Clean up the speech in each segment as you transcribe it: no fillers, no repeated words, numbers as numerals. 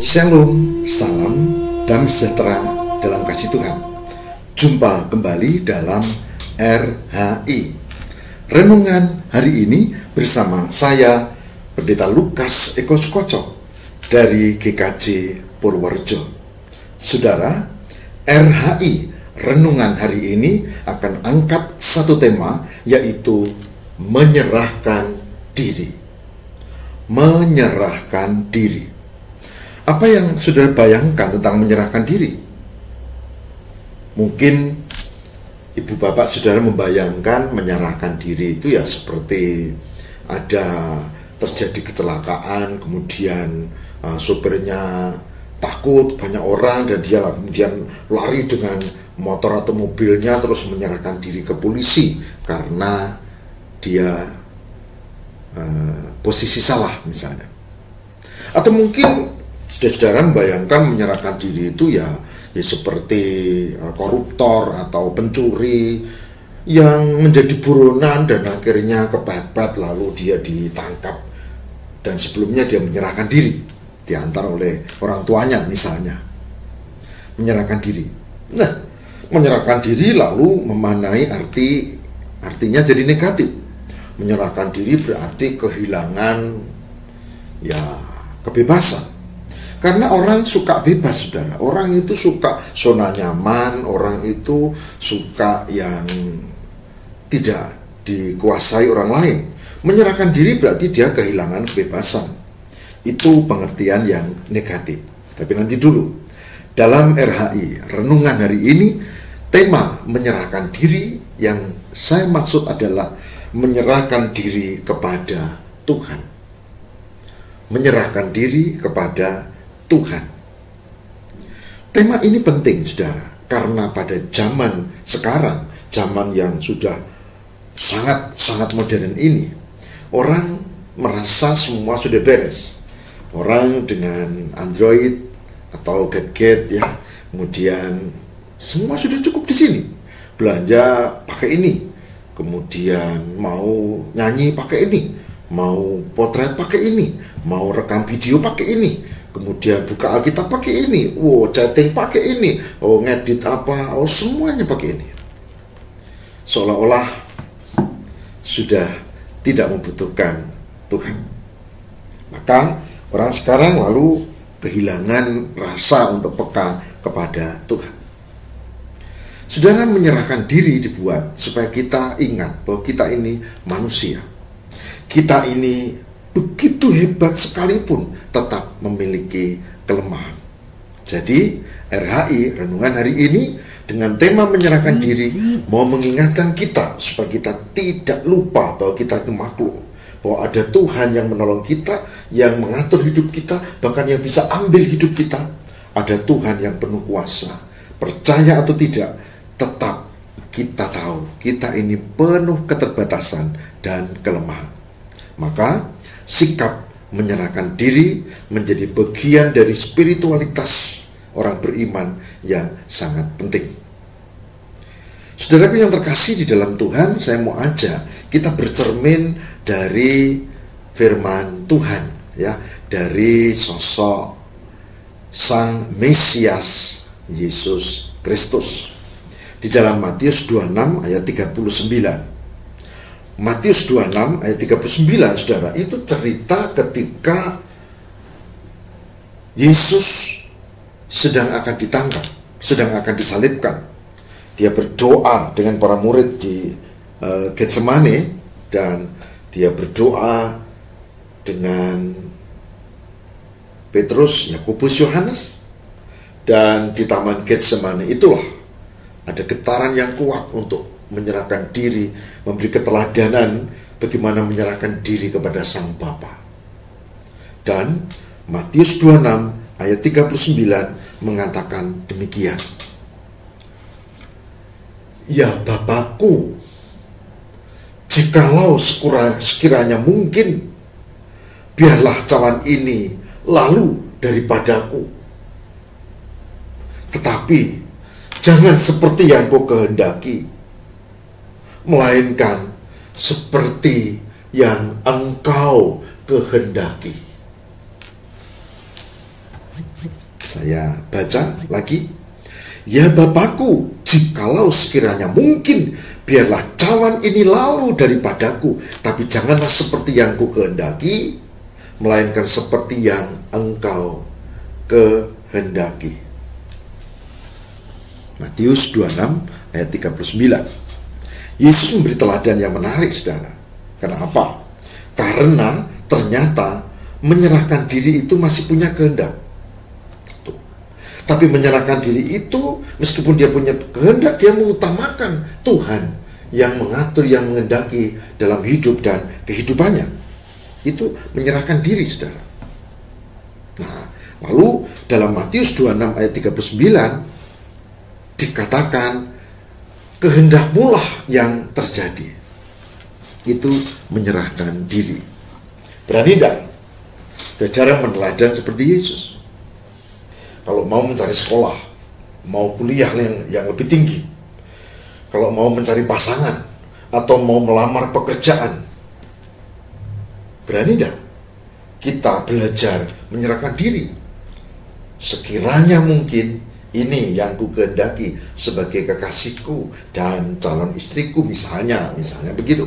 Shalom, salam, damai sejahtera dalam kasih Tuhan. Jumpa kembali dalam RHI. Renungan hari ini bersama saya, Pendeta Lukas Eko Sukoco dari GKJ Purworejo. Saudara, RHI renungan hari ini akan angkat satu tema, yaitu menyerahkan diri. Menyerahkan diri. Apa yang saudara bayangkan tentang menyerahkan diri? Mungkin ibu bapak saudara membayangkan menyerahkan diri itu ya seperti ada terjadi kecelakaan, kemudian sopirnya takut banyak orang dan dia kemudian lari dengan motor atau mobilnya terus menyerahkan diri ke polisi karena dia posisi salah misalnya. Atau mungkin saudara membayangkan menyerahkan diri itu ya seperti koruptor atau pencuri yang menjadi buronan dan akhirnya kepepet lalu dia ditangkap dan sebelumnya dia menyerahkan diri, diantar oleh orang tuanya misalnya. Menyerahkan diri. Nah, menyerahkan diri lalu memaknai artinya jadi negatif. Menyerahkan diri berarti kehilangan ya kebebasan. Karena orang suka bebas, saudara. Orang itu suka zona nyaman, orang itu suka yang tidak dikuasai orang lain. Menyerahkan diri berarti dia kehilangan kebebasan. Itu pengertian yang negatif. Tapi nanti dulu, dalam RHI, renungan hari ini, tema menyerahkan diri yang saya maksud adalah menyerahkan diri kepada Tuhan. Menyerahkan diri kepada Tuhan. Tema ini penting, saudara, karena pada zaman sekarang, zaman yang sudah sangat modern ini, orang merasa semua sudah beres. Orang dengan Android atau gadget ya, kemudian semua sudah cukup di sini. Belanja pakai ini, kemudian mau nyanyi pakai ini, mau potret pakai ini, mau rekam video pakai ini. Kemudian buka Alkitab pakai ini, chatting pakai ini, ngedit apa, semuanya pakai ini. Seolah-olah sudah tidak membutuhkan Tuhan. Maka orang sekarang lalu kehilangan rasa untuk peka kepada Tuhan. Saudara, menyerahkan diri dibuat supaya kita ingat bahwa kita ini manusia. Kita ini begitu hebat sekalipun tetap memiliki kelemahan. Jadi RHI renungan hari ini dengan tema menyerahkan diri mau mengingatkan kita supaya kita tidak lupa bahwa kita itu makhluk, bahwa ada Tuhan yang menolong kita, yang mengatur hidup kita, bahkan yang bisa ambil hidup kita. Ada Tuhan yang penuh kuasa. Percaya atau tidak, tetap kita tahu kita ini penuh keterbatasan dan kelemahan. Maka sikap menyerahkan diri menjadi bagian dari spiritualitas orang beriman yang sangat penting. Saudaraku yang terkasih di dalam Tuhan, saya mau ajak kita bercermin dari firman Tuhan ya, dari sosok Sang Mesias Yesus Kristus. Di dalam Matius 26 ayat 39. Matius 26 ayat 39, saudara, itu cerita ketika Yesus sedang akan ditangkap, sedang akan disalibkan. Dia berdoa dengan para murid di Getsemane, dan dia berdoa dengan Petrus, Yakobus, Yohanes. Dan di taman Getsemane itulah ada getaran yang kuat untuk menyerahkan diri, memberi keteladanan bagaimana menyerahkan diri kepada Sang Bapa. Dan Matius 26 ayat 39 mengatakan demikian. Ya Bapakku, jikalau sekiranya mungkin, biarlah cawan ini lalu daripadaku. Tetapi jangan seperti yang kau kehendaki, melainkan seperti yang engkau kehendaki. Saya baca lagi. Ya Bapakku, jikalau sekiranya mungkin, biarlah cawan ini lalu daripadaku, tapi janganlah seperti yang ku kehendaki, melainkan seperti yang engkau kehendaki. Matius 26 ayat 39. Yesus memberi teladan yang menarik, saudara. Kenapa? Karena ternyata menyerahkan diri itu masih punya kehendak. Tapi menyerahkan diri itu, meskipun dia punya kehendak, dia mengutamakan Tuhan yang mengatur, yang mengendaki dalam hidup dan kehidupannya. Itu menyerahkan diri, saudara. Nah, lalu dalam Matius 26 ayat 39 dikatakan kehendakmu lah yang terjadi. Itu menyerahkan diri. Berani tidak? Saudara meneladani seperti Yesus. Kalau mau mencari sekolah, mau kuliah yang lebih tinggi, kalau mau mencari pasangan, atau mau melamar pekerjaan, berani tidak kita belajar menyerahkan diri? Sekiranya mungkin ini yang ku kehendaki sebagai kekasihku dan calon istriku, misalnya begitu.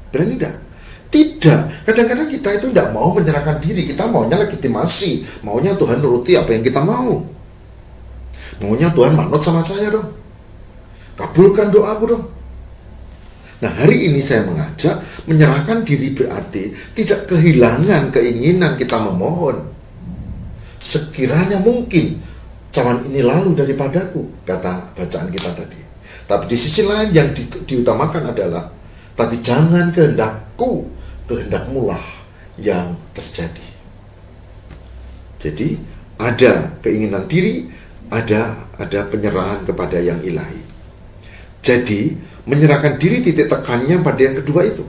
Berani tidak? Tidak. Kadang-kadang kita itu tidak mau menyerahkan diri. Kita maunya legitimasi, maunya Tuhan nuruti apa yang kita mau. Maunya Tuhan manut sama saya dong, kabulkan doaku dong. Nah, hari ini saya mengajak menyerahkan diri berarti tidak kehilangan keinginan kita memohon. Sekiranya mungkin cawan ini lalu daripadaku, kata bacaan kita tadi. Tapi di sisi lain yang diutamakan adalah, tapi jangan kehendakku, kehendakmu lah yang terjadi. Jadi ada keinginan diri, ada penyerahan kepada yang ilahi. Jadi menyerahkan diri titik tekannya pada yang kedua itu.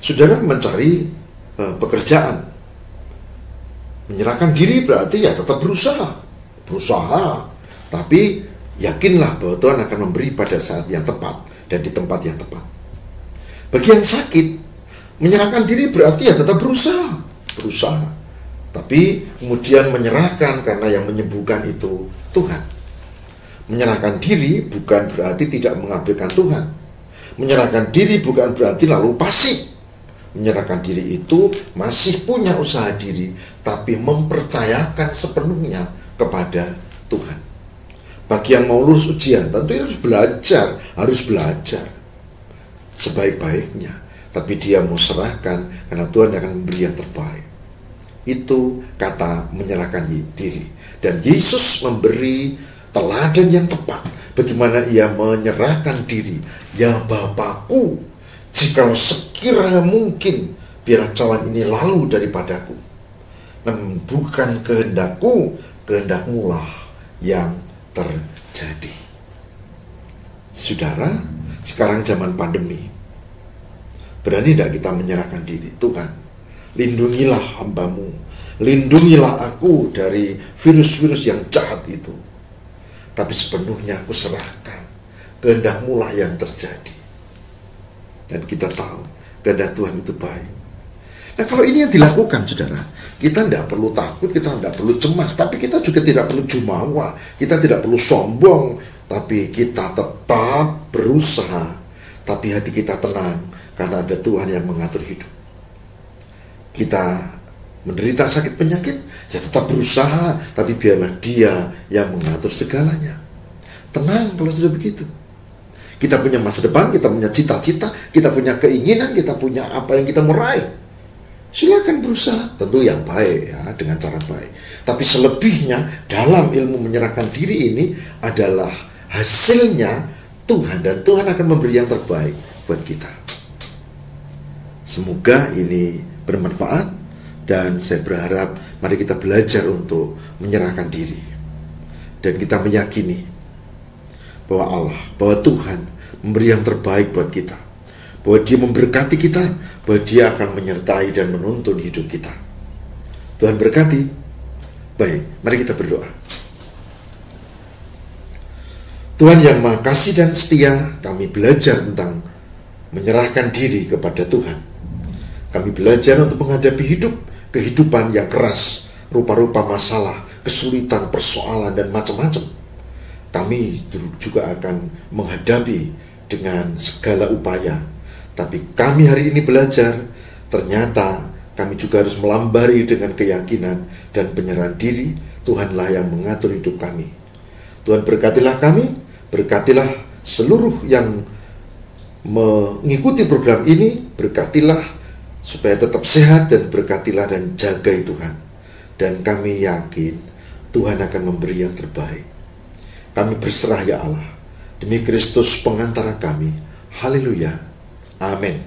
Saudara mencari pekerjaan, menyerahkan diri berarti ya tetap berusaha, tapi yakinlah bahwa Tuhan akan memberi pada saat yang tepat dan di tempat yang tepat. Bagi yang sakit, menyerahkan diri berarti ya tetap berusaha, tapi kemudian menyerahkan karena yang menyembuhkan itu Tuhan. Menyerahkan diri bukan berarti tidak mengabaikan Tuhan. Menyerahkan diri bukan berarti lalu pasif. Menyerahkan diri itu masih punya usaha diri, tapi mempercayakan sepenuhnya kepada Tuhan. Bagi yang mau lulus ujian, tentu harus belajar sebaik-baiknya. Tapi dia mau serahkan karena Tuhan akan memberi yang terbaik. Itu kata menyerahkan diri. Dan Yesus memberi teladan yang tepat bagaimana ia menyerahkan diri. Ya Bapakku, jikalau sekiranya mungkin, biarlah cawan ini lalu daripadaku. Namun bukan kehendakku, kehendakmu lah yang terjadi. Saudara, sekarang zaman pandemi, berani tidak kita menyerahkan diri? Tuhan, lindungilah hambamu, lindungilah aku dari virus-virus yang jahat itu. Tapi sepenuhnya aku serahkan, kehendakmu lah yang terjadi. Dan kita tahu kehendak Tuhan itu baik. Nah, kalau ini yang dilakukan, saudara, kita tidak perlu takut, kita tidak perlu cemas, tapi kita juga tidak perlu jumawa, kita tidak perlu sombong, tapi kita tetap berusaha, tapi hati kita tenang, karena ada Tuhan yang mengatur hidup. Kita menderita sakit penyakit, ya tetap berusaha, tapi biarlah Dia yang mengatur segalanya. Tenang kalau sudah begitu. Kita punya masa depan, kita punya cita-cita, kita punya keinginan, kita punya apa yang kita mau raih. Silakan berusaha, tentu yang baik ya, dengan cara baik. Tapi selebihnya dalam ilmu menyerahkan diri ini adalah hasilnya Tuhan, dan Tuhan akan memberi yang terbaik buat kita. Semoga ini bermanfaat, dan saya berharap mari kita belajar untuk menyerahkan diri, dan kita meyakini bahwa Tuhan memberi yang terbaik buat kita, bahwa Dia memberkati kita, bahwa Dia akan menyertai dan menuntun hidup kita. Tuhan berkati. Baik, mari kita berdoa. Tuhan yang Maha Kasih dan setia, kami belajar tentang menyerahkan diri kepada Tuhan. Kami belajar untuk menghadapi kehidupan yang keras, rupa-rupa masalah, kesulitan, persoalan, dan macam-macam. Kami juga akan menghadapi dengan segala upaya. Tapi kami hari ini belajar, ternyata kami juga harus melambari dengan keyakinan dan penyerahan diri. Tuhanlah yang mengatur hidup kami. Tuhan berkatilah kami, berkatilah seluruh yang mengikuti program ini, berkatilah supaya tetap sehat, dan berkatilah dan jagai Tuhan. Dan kami yakin Tuhan akan memberi yang terbaik. Kami berserah ya Allah, demi Kristus pengantara kami. Haleluya. Amin.